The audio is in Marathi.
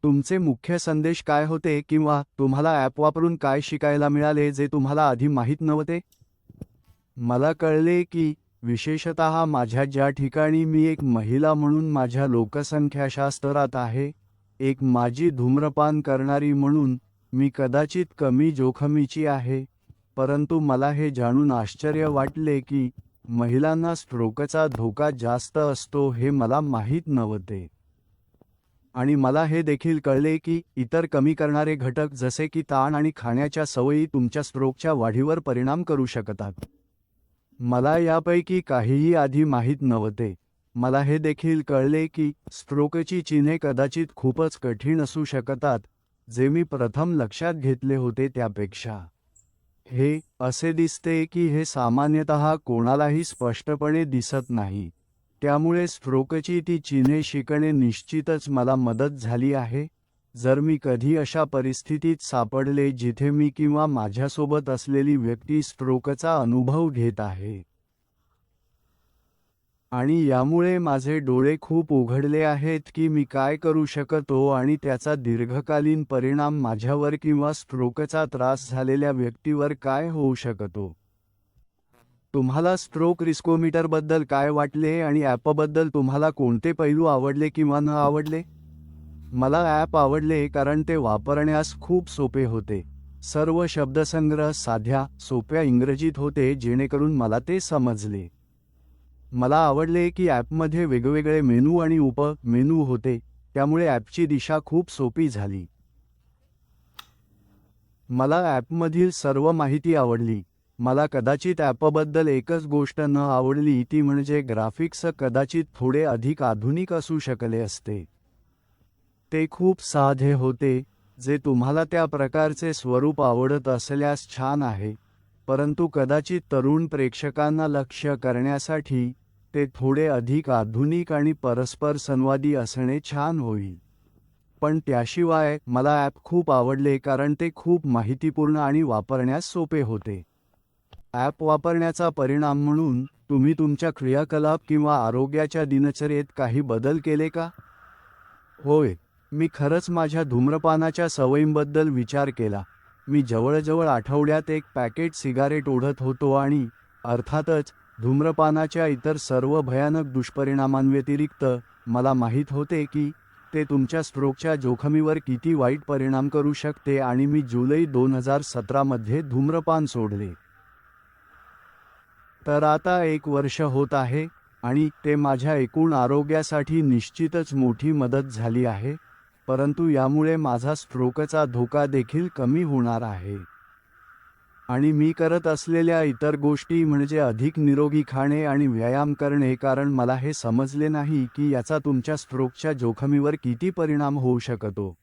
तुमचे मुख्य संदेश काय होते किंवा तुम्हाला ॲप वापरून काय शिकायला मिळाले जे तुम्हाला आधी माहीत नव्हते? मला कळले की विशेषतः माझ्या ज्या ठिकाणी मी एक महिला म्हणून माझ्या लोकसंख्याशास्त्रात आहे, एक माजी धूम्रपान करणारी म्हणून मी कदाचित कमी जोखमीची आहे, परंतु मला हे जाणून आश्चर्य वाटले की महिलांना स्ट्रोकचा धोका जास्त असतो हे मला माहीत नव्हते. आणि मला हे देखील कळले की इतर कमी करणारे घटक जसे की ताण आणि खाण्याच्या सवयी तुमच्या स्ट्रोकच्या वाढीवर परिणाम करू शकतात. मला यापैकी काहीही आधी माहीत नव्हते. मला हे देखील कळले की स्ट्रोकची चिन्हे कदाचित खूपच कठीण असू शकतात, जे मी प्रथम लक्षात घेतले होते त्यापेक्षा. हे असे दिसते की हे सामान्यतः कोणालाही स्पष्टपणे दिसत नाही. त्यामुळे स्ट्रोकची ती चिन्हे शिकणे निश्चितच मला मदत झाली आहे. जर मी कधी अशा परिस्थितीत सापडले जिथे मी किंवा माझ्यासोबत असलेली व्यक्ती स्ट्रोकचा अनुभव घेत आहे. आणि यामुळे माझे डोळे खूप उघडले आहेत की मी काय करू शकतो आणि त्याचा दीर्घकालीन परिणाम माझ्यावर किंवा स्ट्रोकचा त्रास झालेल्या व्यक्तीवर काय होऊ शकतो. तुम्हाला स्ट्रोक रिस्कोमीटरबद्दल काय वाटले आणि ॲपबद्दल तुम्हाला कोणते पैलू आवडले किंवा न आवडले? मला ॲप आवडले कारण ते वापरण्यास खूप सोपे होते. सर्व शब्दसंग्रह साध्या, सोप्या इंग्रजीत होते जेणेकरून मला ते समजले. मला आवडले की ॲपमध्ये वेगवेगळे मेनू आणि उप-मेनू होते, त्यामुळे ॲपची दिशा खूप सोपी झाली. मला ॲपमधील सर्व माहिती आवडली. मला कदाचित ॲपबद्दल एकच गोष्ट न आवडली ती म्हणजे ग्राफिक्स कदाचित थोडे अधिक आधुनिक असू शकले असते. ते खूप साधे होते, जे तुम्हाला त्या प्रकारचे स्वरूप आवडत असल्यास छान आहे, परंतु कदाचित तरुण प्रेक्षकांना लक्ष्य करण्यासाठी ते थोडे अधिक आधुनिक आणि परस्पर संवादी असणे छान होईल. पण त्याशिवाय मला ॲप खूप आवडले कारण ते खूप माहितीपूर्ण आणि वापरण्यास सोपे होते. ॲप वापरण्याचा परिणाम म्हणून तुम्ही तुमच्या क्रियाकलाप किंवा आरोग्याच्या दिनचर्येत काही बदल केले का? होय, मी खरंच माझ्या धूम्रपानाच्या सवयींबद्दल विचार केला. मी जवळजवळ आठवड्यात एक पॅकेट सिगारेट ओढत होतो आणि अर्थातच धूम्रपानाच्या इतर सर्व भयानक दुष्परिणामांव्यतिरिक्त मला माहीत होते की ते तुमच्या स्ट्रोकच्या जोखमीवर किती वाईट परिणाम करू शकते आणि मी जुलै 2017 मध्ये धूम्रपान सोडले. तर आता 1 वर्ष होत आहे आणि ते माझ्या एकूण आरोग्यासाठी निश्चितच मोठी मदत झाली आहे, परंतु यामुळे माझा स्ट्रोकचा धोका देखील कमी होणार आहे. आणि मी करत असलेल्या इतर गोष्टी म्हणजे अधिक निरोगी खाणे आणि व्यायाम करणे कारण मला हे समजले नाही की याचा तुमच्या स्ट्रोकच्या जोखमीवर किती परिणाम होऊ शकतो.